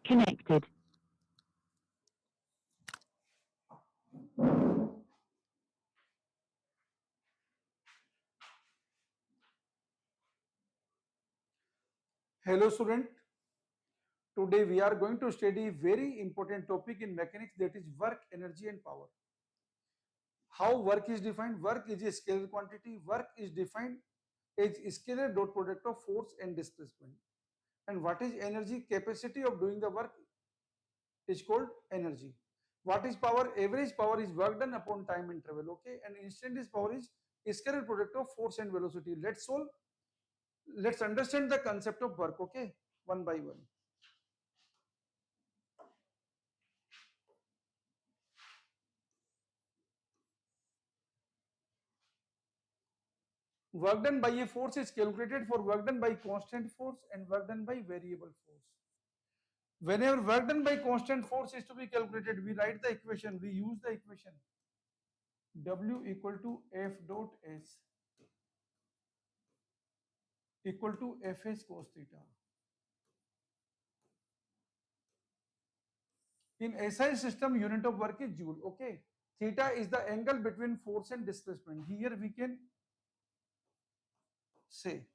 connected. Hello student, today we are going to study very important topic in mechanics, that is work, energy and power. How work is defined? Work is a scalar quantity. Work is defined as scalar dot product of force and displacement. And what is energy? Capacity of doing the work is called energy. What is power? Average power is work done upon time interval, okay? And instantaneous power is scalar product of force and velocity. Let's understand the concept of work, okay? One by one. Work done by a force is calculated for work done by constant force and work done by variable force. Whenever work done by constant force is to be calculated, we write the equation, we use the equation W equal to F dot S equal to Fs cos theta. In SI system, unit of work is joule, okay? Theta is the angle between force and displacement. Here we can say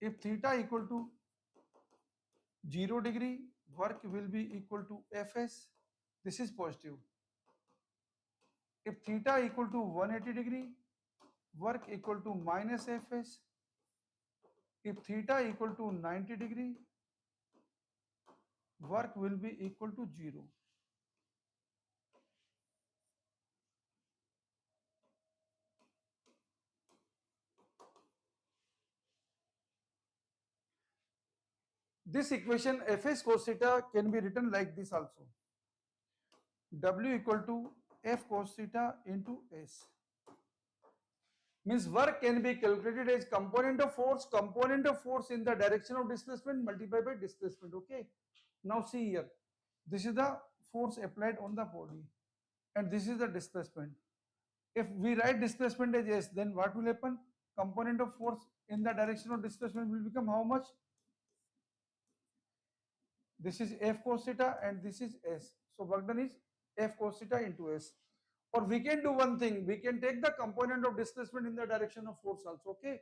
if theta equal to 0 degree, work will be equal to Fs. This is positive. If theta equal to 180 degree, work equal to minus Fs. If theta equal to 90 degree, work will be equal to 0. This equation Fs cos theta can be written like this also. W equal to F cos theta into S. Means work can be calculated as component of force in the direction of displacement multiplied by displacement, okay? Now see here, this is the force applied on the body and this is the displacement. If we write displacement as S, then what will happen? Component of force in the direction of displacement will become how much? This is F cos theta and this is S. So work done is F cos theta into S. Or we can do one thing, we can take the component of displacement in the direction of force also, okay?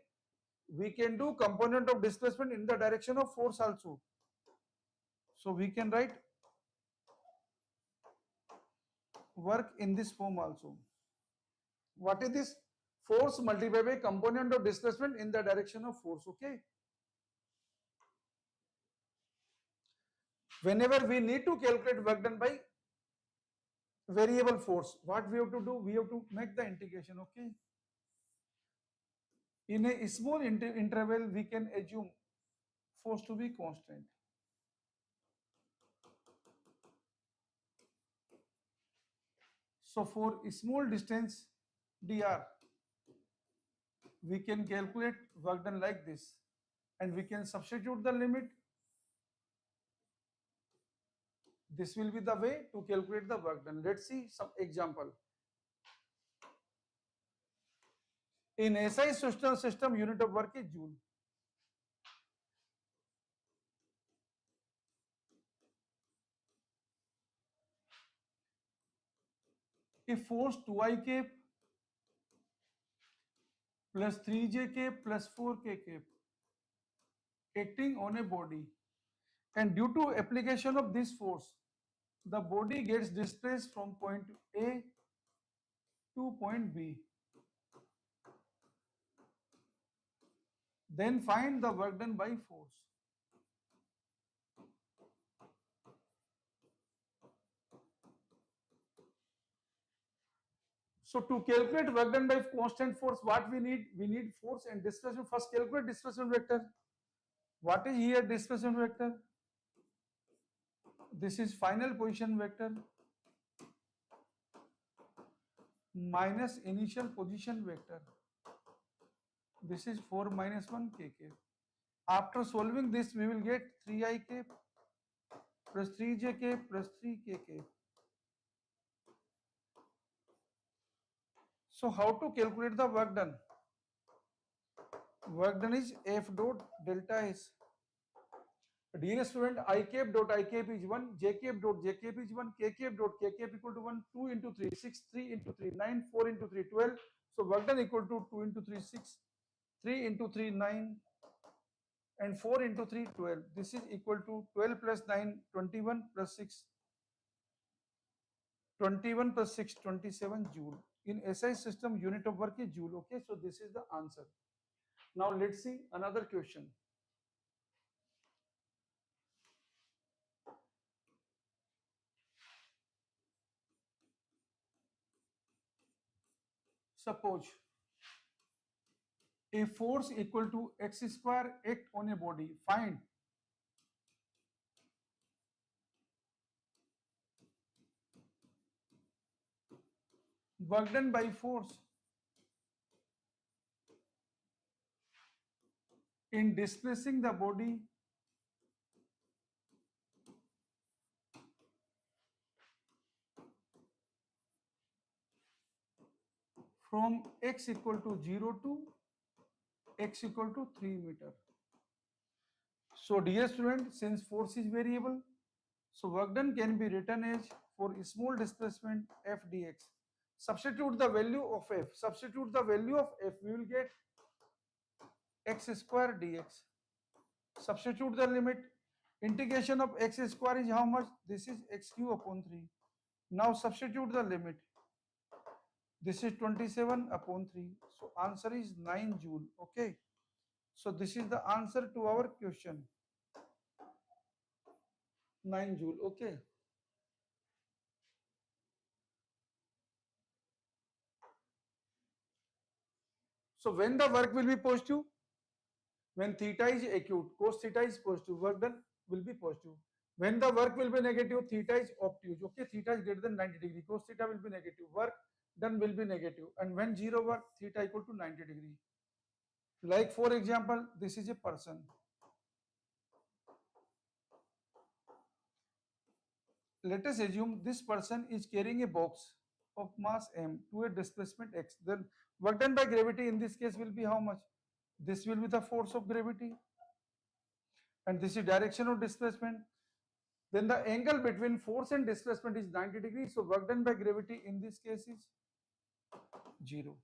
We can do component of displacement in the direction of force also. So we can write work in this form also. What is this? Force multiplied by component of displacement in the direction of force, okay? Whenever we need to calculate work done by variable force, what we have to do? We have to make the integration, okay? In a small interval, we can assume force to be constant. So for a small distance dr, we can calculate work done like this and we can substitute the limit. This will be the way to calculate the work done. Let's see some example. In SI system, unit of work is joule. If force 2I cap plus 3J cap plus 4K cap acting on a body, and due to application of this force, the body gets displaced from point A to point B. Then find the work done by force. So to calculate work done by constant force, what we need? We need force and displacement. First calculate displacement vector. What is here displacement vector? This is final position vector minus initial position vector. This is 4 minus 1 kk. After solving this, we will get 3I cap plus 3J cap plus 3kk. So how to calculate the work done? Work done is F dot delta S. Dear student, I cap dot I cap is 1, J cap dot J cap is 1, K cap dot K cap equal to 1, 2 into 3, 6, 3 into 3, 9, 4 into 3, 12. So work done equal to 2 into 3, 6, 3 into 3, 9, and 4 into 3, 12. This is equal to 12 plus 9, 21 plus 6, 21 plus 6, 27 joule. In SI system, unit of work is joule. Okay, so this is the answer. Now let's see another question. Suppose a force equal to x square act on a body. Find work done by force in displacing the body from x equal to 0 to x equal to 3 meter. So dear student, since force is variable, so work done can be written as for small displacement f dx. Substitute the value of f. Substitute the value of f. We will get x square dx. Substitute the limit. Integration of x square is how much? This is x cube upon 3. Now substitute the limit. This is 27 upon 3. So answer is 9 joule. Okay. So this is the answer to our question. 9 joule. Okay. So when the work will be positive? When theta is acute, cos theta is positive, work done will be positive. When the work will be negative, theta is obtuse. Okay, theta is greater than 90 degree, cos theta will be negative, work done will be negative. And when zero work, theta equal to 90 degree. Like for example, this is a person. Let us assume this person is carrying a box of mass m to a displacement x. Then work done by gravity in this case will be how much? This will be the force of gravity, and this is direction of displacement. Then the angle between force and displacement is 90 degrees. So work done by gravity in this case is 0.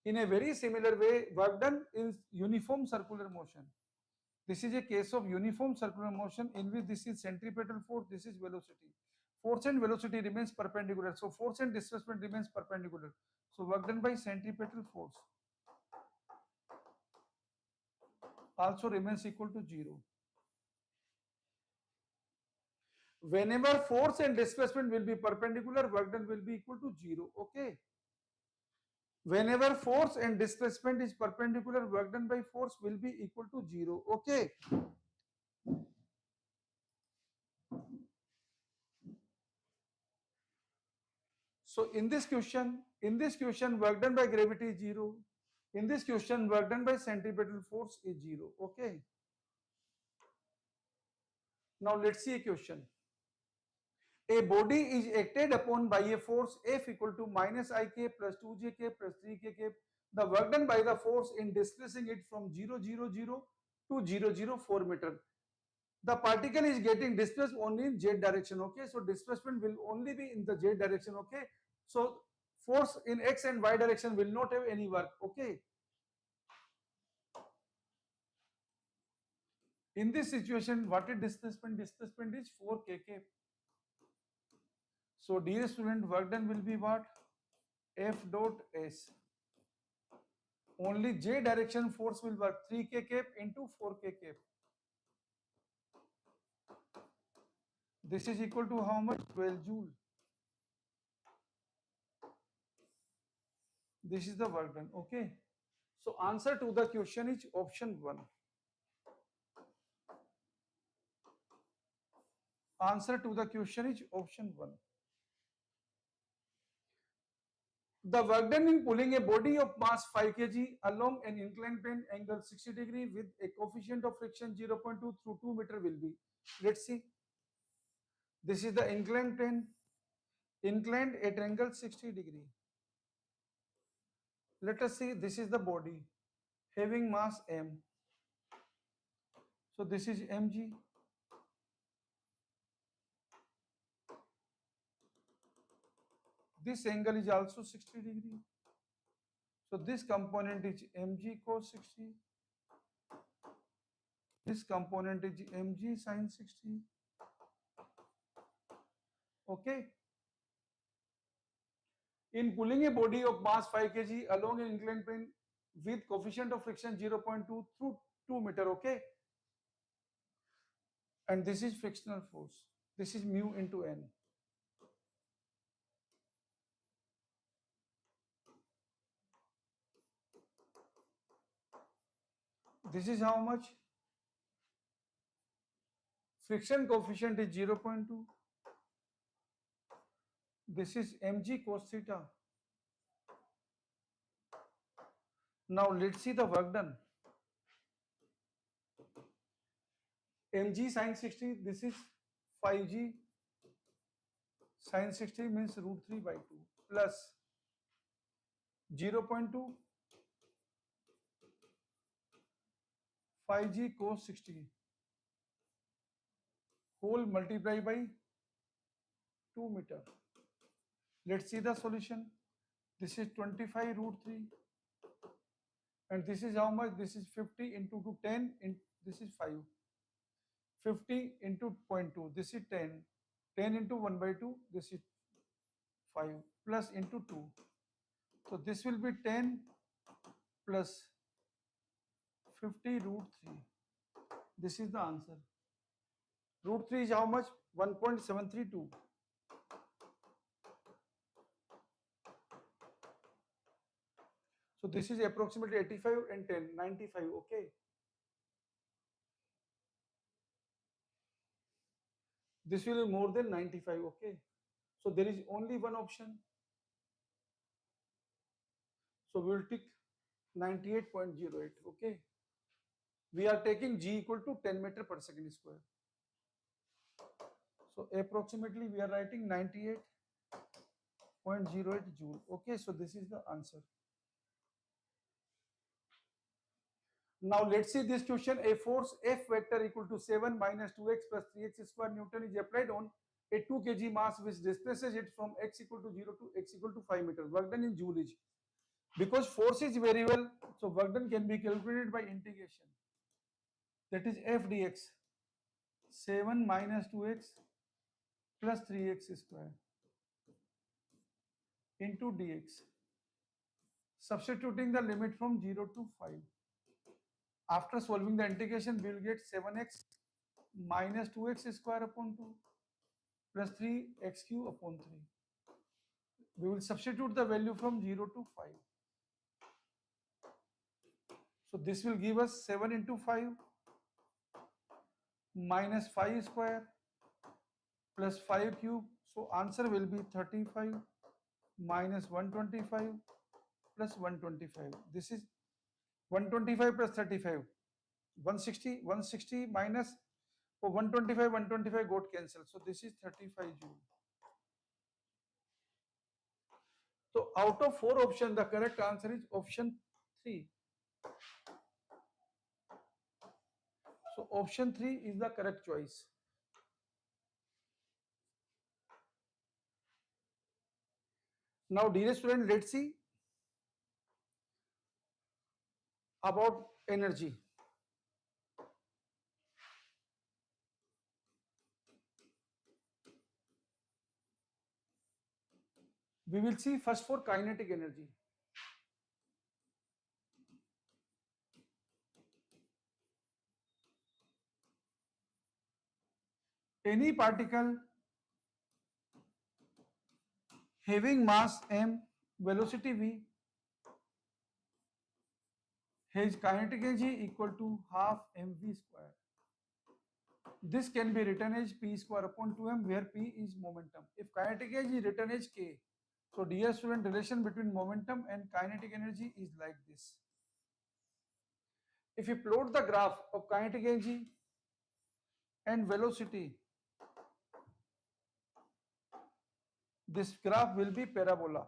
In a very similar way, work done is uniform circular motion. This is a case of uniform circular motion in which this is centripetal force, this is velocity. Force and velocity remains perpendicular. So force and displacement remains perpendicular. So work done by centripetal force also remains equal to 0. Whenever force and displacement will be perpendicular, work done will be equal to 0. Okay. Whenever force and displacement is perpendicular, work done by force will be equal to 0. Okay. So in this question, work done by gravity is 0. In this question, work done by centripetal force is 0. Okay. Now let's see a question. A body is acted upon by a force F equal to minus IK plus 2JK plus 3KK. The work done by the force in displacing it from 0, 0, 0 to 0, 0, 4 meter. The particle is getting displaced only in z direction. Okay, so displacement will only be in the z direction. Okay, so force in x and y direction will not have any work. Okay, in this situation, what is displacement? Displacement is 4kk. So dear student, work done will be what? F dot s. Only j direction force will work, 3k into 4k. This is equal to how much? 12 joule. This is the work done. Okay, so answer to the question is option 1. Answer to the question is option 1. The work done in pulling a body of mass 5 kg along an inclined plane angle 60 degree with a coefficient of friction 0.2 through 2 meter will be. Let's see. This is the inclined plane, inclined at angle 60 degree. Let us see, this is the body. having mass m. So this is mg. This angle is also 60 degree. So this component is mg cos 60. This component is mg sin 60. Okay. In pulling a body of mass 5 kg along an inclined plane with coefficient of friction 0.2 through 2 meter, okay? And this is frictional force. This is mu into n. This is how much? Friction coefficient is 0.2. This is mg cos theta. Now let's see the work done. Mg sin 60, this is 5g sin 60 means root 3 by 2 plus 0.2 5g cos 60 whole multiply by 2 meter. Let's see the solution. This is 25 root 3 and this is how much? This is 50 into 2, 10 in, this is 5. 50 into 0.2, this is 10. 10 into 1 by 2, this is 5 plus into 2. So this will be 10 plus 50 root 3. This is the answer. Root 3 is how much? 1.732. So this is approximately 85 and 10, 95, okay. This will be more than 95, okay. So there is only one option. So we will tick 98.08, okay. We are taking G equal to 10 meter per second square. So approximately we are writing 98.08 joule, okay. So this is the answer. Now let's see this question. A force F vector equal to 7 minus 2x plus 3x square Newton is applied on a 2 kg mass which displaces it from x equal to 0 to x equal to 5 meters. Work done in joule is. Because force is variable, so work done can be calculated by integration. That is F dx. 7 minus 2x plus 3x square into dx. Substituting the limit from 0 to 5. After solving the integration, we will get 7x minus 2x square upon 2 plus 3x cube upon 3. We will substitute the value from 0 to 5. So this will give us 7 into 5 minus 5 square plus 5 cube. So answer will be 35 minus 125 plus 125. This is 125 plus 35. 160, 160 minus, for 125, 125 got cancelled. So this is 35 joule. So out of 4 options, the correct answer is option 3. So option 3 is the correct choice. Now dear student, let's see about energy. We will see first for kinetic energy. Any particle having mass m, velocity v, has kinetic energy equal to half mv square. This can be written as p square upon 2m, where p is momentum. If kinetic energy is written as k, so dear student, relation between momentum and kinetic energy is like this. If you plot the graph of kinetic energy and velocity, this graph will be parabola.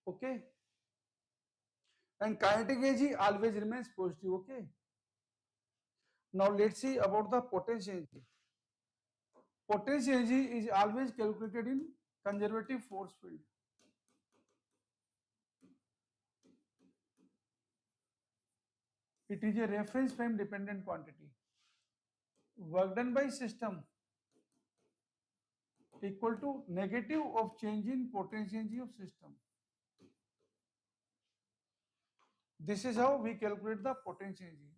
Okay, and kinetic energy always remains positive. Okay, now let's see about the potential energy. Potential energy is always calculated in conservative force field. It is a reference frame dependent quantity. Work done by system equal to negative of change in potential energy of system. This is how we calculate the potential energy.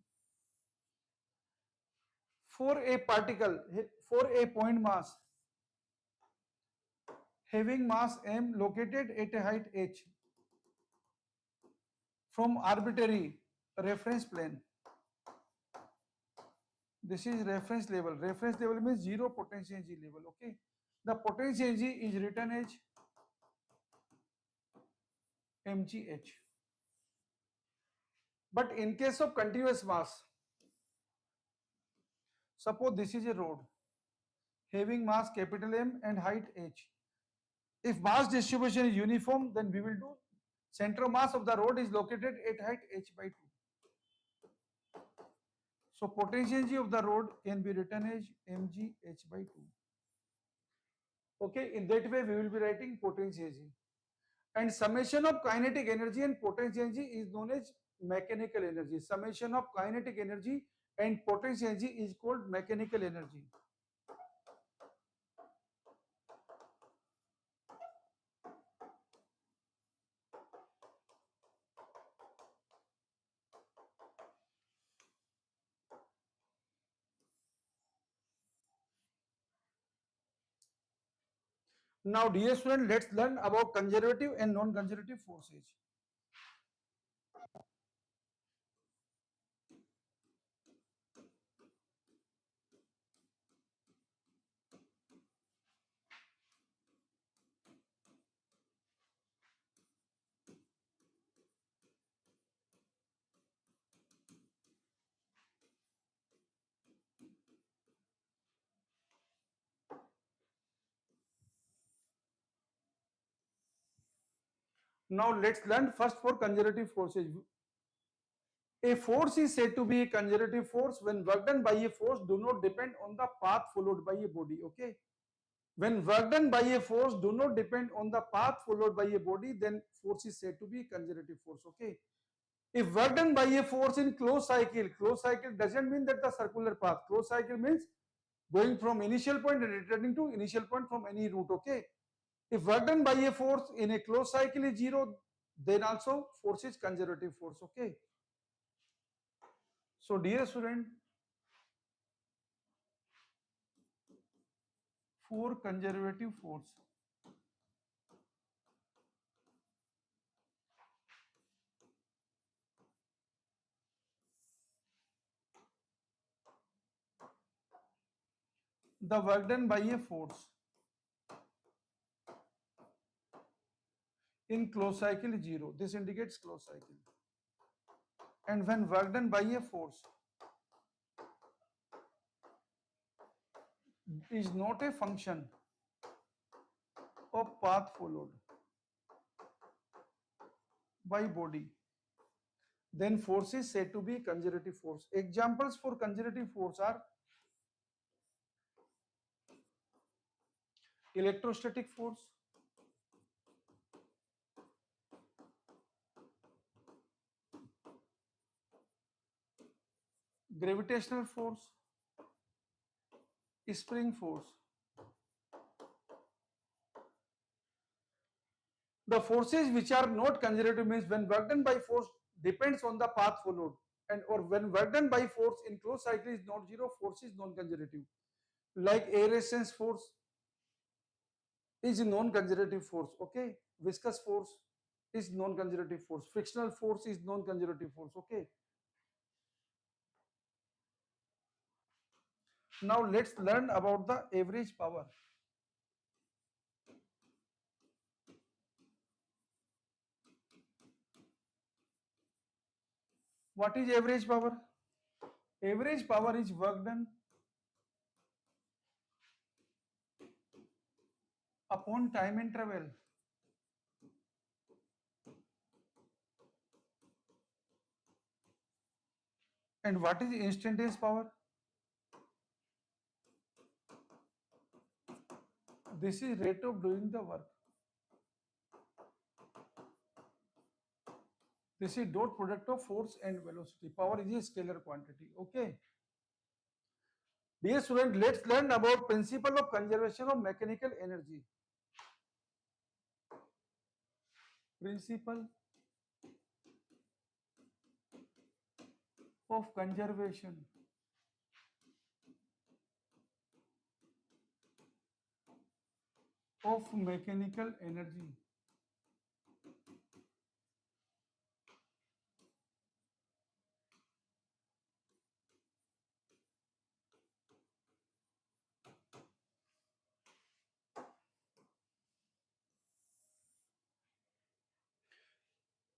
For a particle, for a point mass having mass m located at a height h from arbitrary reference plane. This is reference level. Reference level means zero potential energy level. Okay. The potential energy is written as mgh. But in case of continuous mass, suppose this is a road having mass capital M and height h. If mass distribution is uniform, then we will do center of mass of the road is located at height h by 2. So potential energy of the road can be written as mg h by 2. Okay, in that way we will be writing potential energy. And summation of kinetic energy and potential energy is known as mechanical energy. Summation of kinetic energy and potential energy is called mechanical energy. Now, dear student, let's learn about conservative and non-conservative forces. Now, let's learn first for conservative forces. A force is said to be a conservative force when work done by a force do not depend on the path followed by a body. Okay. When work done by a force do not depend on the path followed by a body, then force is said to be conservative force. Okay. If work done by a force in closed cycle doesn't mean that the circular path. Closed cycle means going from initial point and returning to initial point from any route. Okay. If work done by a force in a closed cycle is zero, then also force is conservative force. Okay. So dear student, for conservative force, the work done by a force in closed cycle is zero. This indicates closed cycle. And when work done by a force is not a function of path followed by body, then force is said to be conservative force. Examples for conservative force are electrostatic force, gravitational force, spring force. The forces which are not conservative means when work done by force depends on the path followed, and or when work done by force in closed cycle is not zero, force is non-conservative. Like air resistance force is a non-conservative force. Okay, viscous force is non-conservative force. Frictional force is non-conservative force. Okay. Now let's learn about the average power. What is average power? Average power is work done upon time interval And what is instantaneous power? This is rate of doing the work. This is dot product of force and velocity. Power is a scalar quantity. Okay. Dear student, let's learn about principle of conservation of mechanical energy. Principle of conservation of mechanical energy.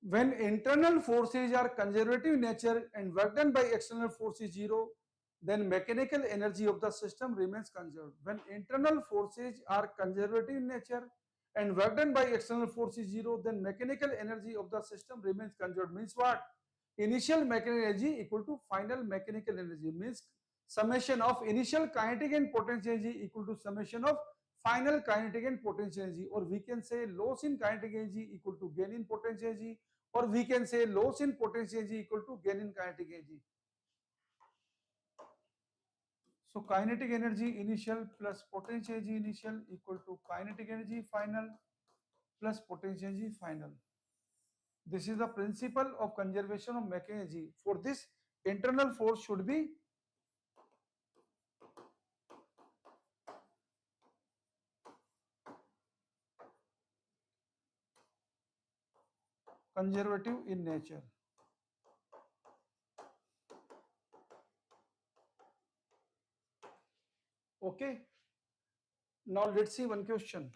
When internal forces are conservative in nature and work done by external force is zero, then mechanical energy of the system remains conserved. When internal forces are conservative in nature and work done by external force is zero, then mechanical energy of the system remains conserved. Means what? Initial mechanical energy equal to final mechanical energy. Means summation of initial kinetic and potential energy equal to summation of final kinetic and potential energy, or we can say loss in kinetic energy equal to gain in potential energy, or we can say loss in potential energy equal to gain in kinetic energy. So kinetic energy initial plus potential energy initial equal to kinetic energy final plus potential energy final. This is the principle of conservation of mechanical energy. For this, internal force should be conservative in nature. Okay. Now let's see one question.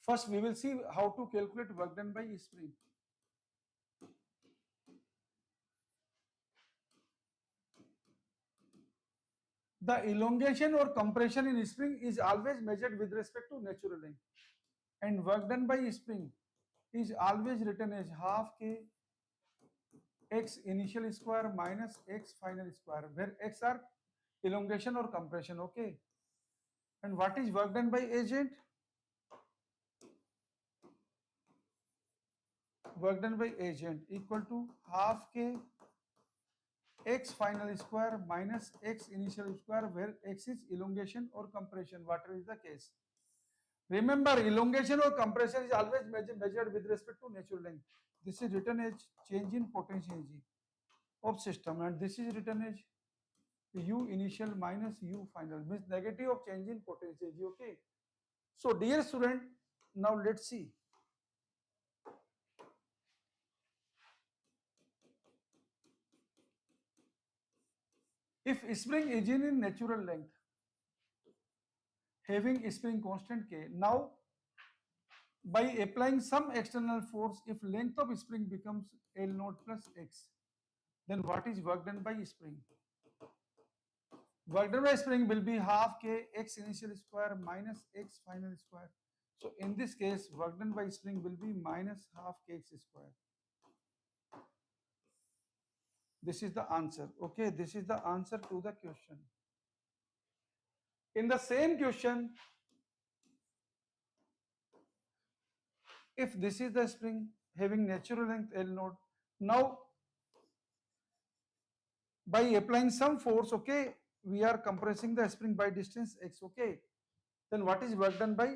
First, we will see how to calculate work done by spring. The elongation or compression in spring is always measured with respect to natural length, and work done by spring is always written as half k x initial square minus x final square, where x are elongation or compression. Okay. And what is work done by agent? Work done by agent equal to half k x final square minus x initial square, where x is elongation or compression, whatever is the case. Remember, elongation or compression is always measured with respect to natural length. This is written as change in potential energy of system, and this is written as u initial minus u final, means negative of change in potential energy. Okay. So dear student, now let's see. If spring is in natural length, having spring constant k, now by applying some external force, if length of spring becomes L naught plus x, then what is work done by spring? Work done by spring will be half k x initial square minus x final square. So in this case, work done by spring will be minus half kx square. This is the answer. Okay, this is the answer to the question. In the same question, if this is the spring having natural length L naught, now by applying some force, okay, we are compressing the spring by distance x. Okay, then what is work done by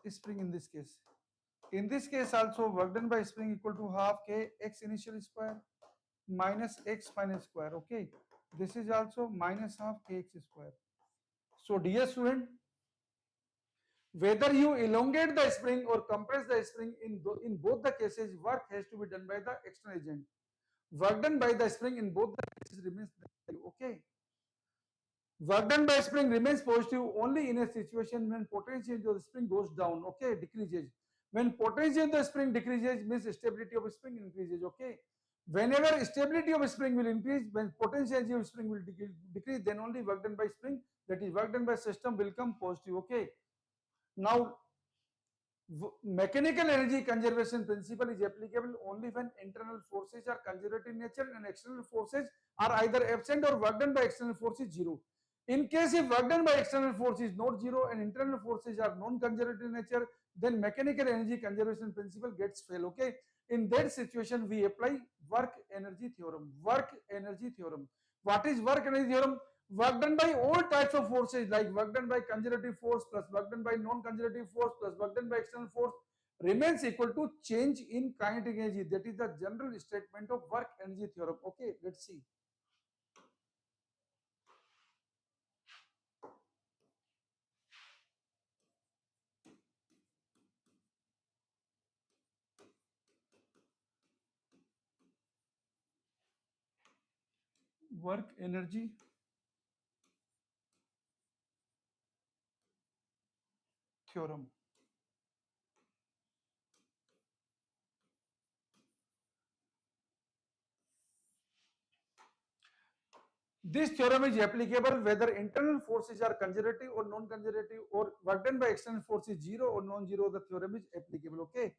spring in this case? In this case also, work done by spring equal to half k x initial square minus x final square. Okay, this is also minus half kx square. So dear student, whether you elongate the spring or compress the spring, in both the cases, work has to be done by the external agent. Work done by the spring in both the cases remains negative. Okay. Work done by spring remains positive only in a situation when potential of the spring goes down. Okay, decreases. When potential of the spring decreases, means stability of spring increases. Okay. Whenever stability of spring will increase, when potential of spring will decrease, then only work done by spring, that is work done by system, will come positive. Okay. Now Mechanical energy conservation principle is applicable only when internal forces are conservative in nature and external forces are either absent or work done by external force is zero. In case if work done by external force is not zero and internal forces are non-conservative in nature, then mechanical energy conservation principle gets fail. Okay. In that situation, we apply work energy theorem. Work energy theorem. What is work energy theorem? Work done by all types of forces, like work done by conservative force plus work done by non-conservative force plus work done by external force remains equal to change in kinetic energy. That is the general statement of work energy theorem. Okay, let's see. Work energy theorem. This theorem is applicable whether internal forces are conservative or non-conservative, or work done by external force is zero or non-zero. The theorem is applicable. Okay.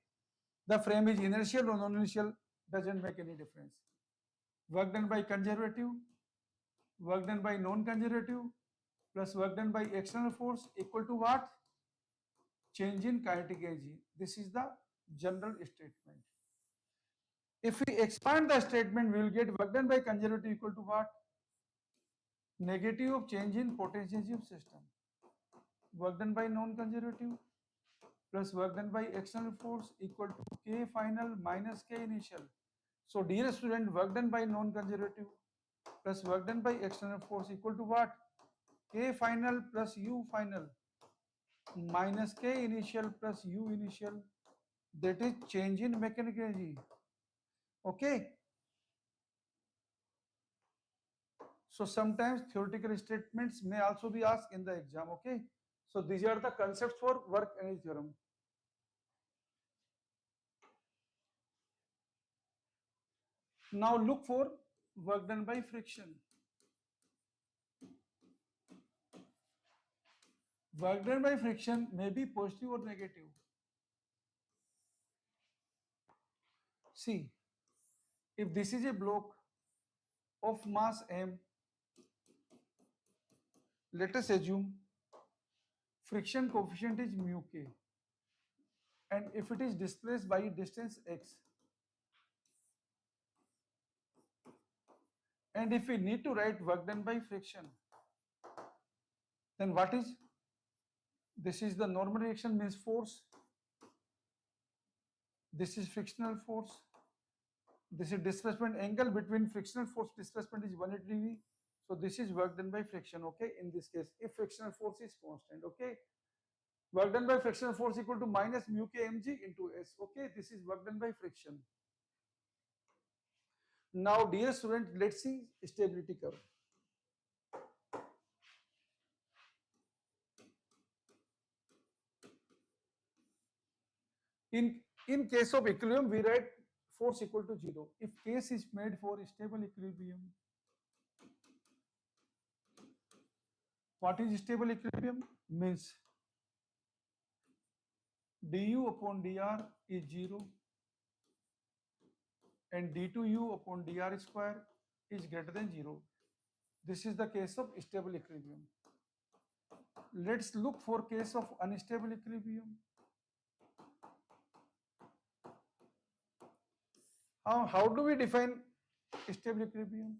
The frame is inertial or non-inertial, doesn't make any difference. Work done by conservative, work done by non-conservative plus work done by external force equal to what? Change in kinetic energy. This is the general statement. If we expand the statement, we will get work done by conservative equal to what? Negative of change in potential energy of system. Work done by non-conservative plus work done by external force equal to K final minus K initial. So dear student, work done by non-conservative plus work done by external force equal to what? K final plus U final minus K initial plus U initial, that is change in mechanical energy. Okay. So sometimes theoretical statements may also be asked in the exam. Okay. So these are the concepts for work energy theorem. Now look for work done by friction. Work done by friction may be positive or negative. See, if this is a block of mass m, let us assume friction coefficient is mu k, and if it is displaced by distance x, and if we need to write work done by friction, then what is? This is the normal reaction, means force. This is frictional force. This is displacement angle between frictional force displacement is 180 degree. So this is work done by friction. Okay, in this case, if frictional force is constant. Okay, work done by frictional force equal to minus mu k mg into s. Okay, this is work done by friction. Now, dear student, let's see stability curve. In case of equilibrium, we write force equal to 0. If case is made for stable equilibrium, what is stable equilibrium? Means du upon dr is 0 and d2u upon dr square is greater than 0. This is the case of stable equilibrium. Let's look for case of unstable equilibrium. How do we define stable equilibrium?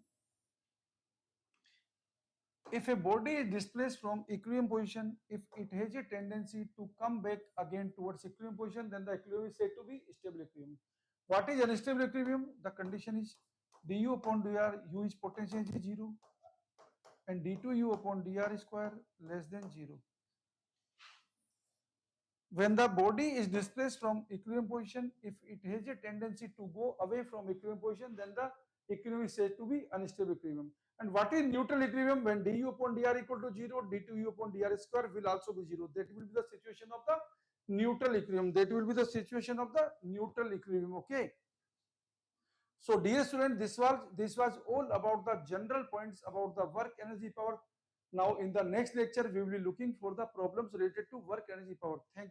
If a body is displaced from equilibrium position, if it has a tendency to come back again towards equilibrium position, then the equilibrium is said to be stable equilibrium. What is unstable equilibrium? The condition is du upon dr, u is potential energy 0 and d2u upon dr square less than 0. When the body is displaced from equilibrium position, if it has a tendency to go away from equilibrium position, then the equilibrium is said to be unstable equilibrium. And what is neutral equilibrium? When du upon dr equal to 0, d2u upon dr square will also be 0. That will be the situation of the neutral equilibrium. That will be the situation of the neutral equilibrium. Okay. So dear student, this was all about the general points about the work energy power. Now in the next lecture, we will be looking for the problems related to work energy power. Thank you.